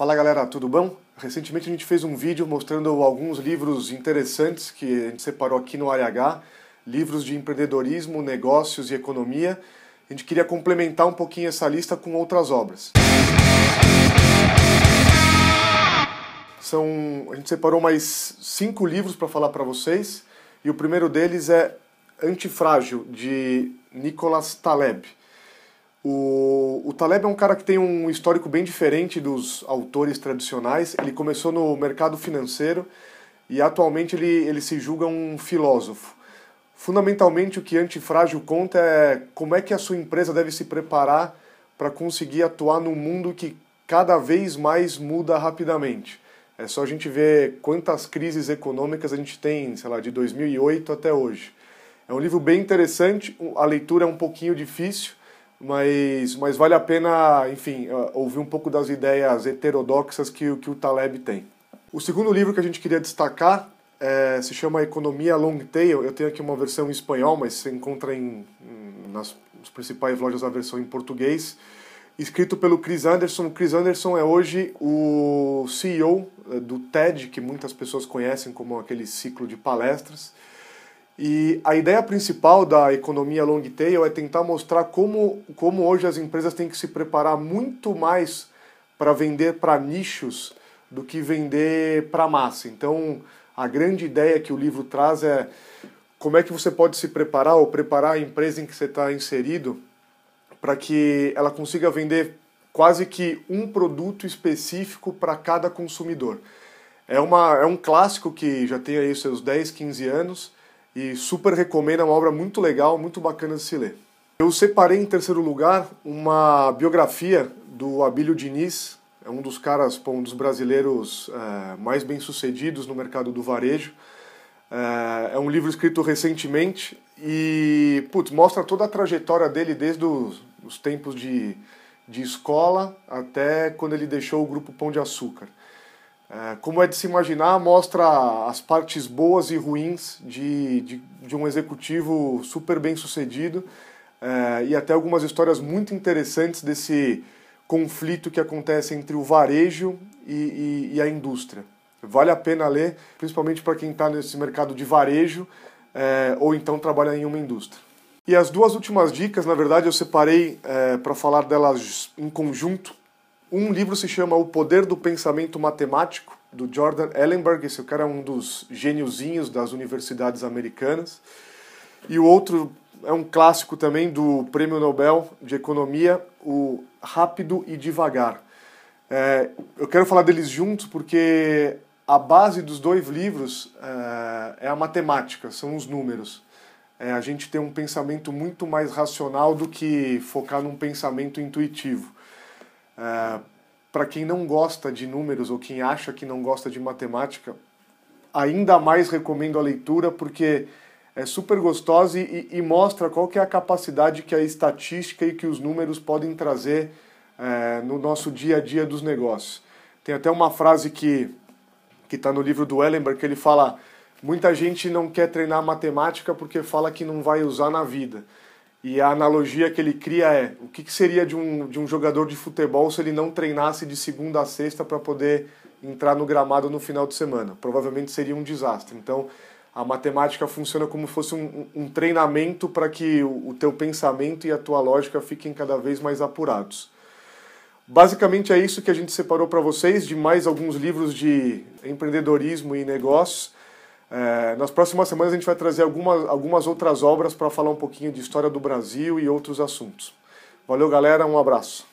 Fala galera, tudo bom? Recentemente a gente fez um vídeo mostrando alguns livros interessantes que a gente separou aqui no Área H, livros de empreendedorismo, negócios e economia. A gente queria complementar um pouquinho essa lista com outras obras. A gente separou mais 5 livros para falar para vocês, e o primeiro deles é Antifrágil, de Nicholas Taleb. O Taleb é um cara que tem um histórico bem diferente dos autores tradicionais. Ele começou no mercado financeiro e atualmente ele se julga um filósofo. Fundamentalmente o que Antifrágil conta é como é que a sua empresa deve se preparar para conseguir atuar num mundo que cada vez mais muda rapidamente. É só a gente ver quantas crises econômicas a gente tem, sei lá, de 2008 até hoje. É um livro bem interessante, a leitura é um pouquinho difícil, mas vale a pena, enfim, ouvir um pouco das ideias heterodoxas que o Taleb tem. O segundo livro que a gente queria destacar se chama Economia Long Tail. Eu tenho aqui uma versão em espanhol, mas você encontra nas principais lojas a versão em português. Escrito pelo Chris Anderson. O Chris Anderson é hoje o CEO do TED, que muitas pessoas conhecem como aquele ciclo de palestras. E a ideia principal da economia long tail é tentar mostrar como hoje as empresas têm que se preparar muito mais para vender para nichos do que vender para massa. Então, a grande ideia que o livro traz é como é que você pode se preparar ou preparar a empresa em que você está inserido para que ela consiga vender quase que um produto específico para cada consumidor. É um clássico que já tem aí seus 10, 15 anos, e super recomendo, é uma obra muito legal, muito bacana de se ler. Eu separei em terceiro lugar uma biografia do Abílio Diniz, é um dos caras, um dos brasileiros mais bem-sucedidos no mercado do varejo. É um livro escrito recentemente e mostra toda a trajetória dele desde os tempos de escola até quando ele deixou o Grupo Pão de Açúcar. Como é de se imaginar, mostra as partes boas e ruins de um executivo super bem sucedido e até algumas histórias muito interessantes desse conflito que acontece entre o varejo e a indústria. Vale a pena ler, principalmente para quem está nesse mercado de varejo ou então trabalha em uma indústria. E as duas últimas dicas, na verdade, eu separei para falar delas em conjunto. Um livro se chama O Poder do Pensamento Matemático, do Jordan Ellenberg. Esse cara é um dos geniozinhos das universidades americanas. E o outro é um clássico também do Prêmio Nobel de Economia, o Rápido e Devagar. Eu quero falar deles juntos porque a base dos dois livros é a matemática, são os números. A gente tem um pensamento muito mais racional do que focar num pensamento intuitivo. Para quem não gosta de números ou quem acha que não gosta de matemática, ainda mais recomendo a leitura porque é super gostosa e mostra qual que é a capacidade que a estatística e que os números podem trazer no nosso dia a dia dos negócios. Tem até uma frase que está no livro do Ellenberg que ele fala: muita gente não quer treinar matemática porque fala que não vai usar na vida. E a analogia que ele cria é: o que seria de um jogador de futebol se ele não treinasse de segunda a sexta para poder entrar no gramado no final de semana? Provavelmente seria um desastre. Então, a matemática funciona como se fosse um treinamento para que o teu pensamento e a tua lógica fiquem cada vez mais apurados. Basicamente é isso que a gente separou para vocês, de mais alguns livros de empreendedorismo e negócios. Nas próximas semanas a gente vai trazer algumas outras obras para falar um pouquinho de história do Brasil e outros assuntos. Valeu, galera, um abraço.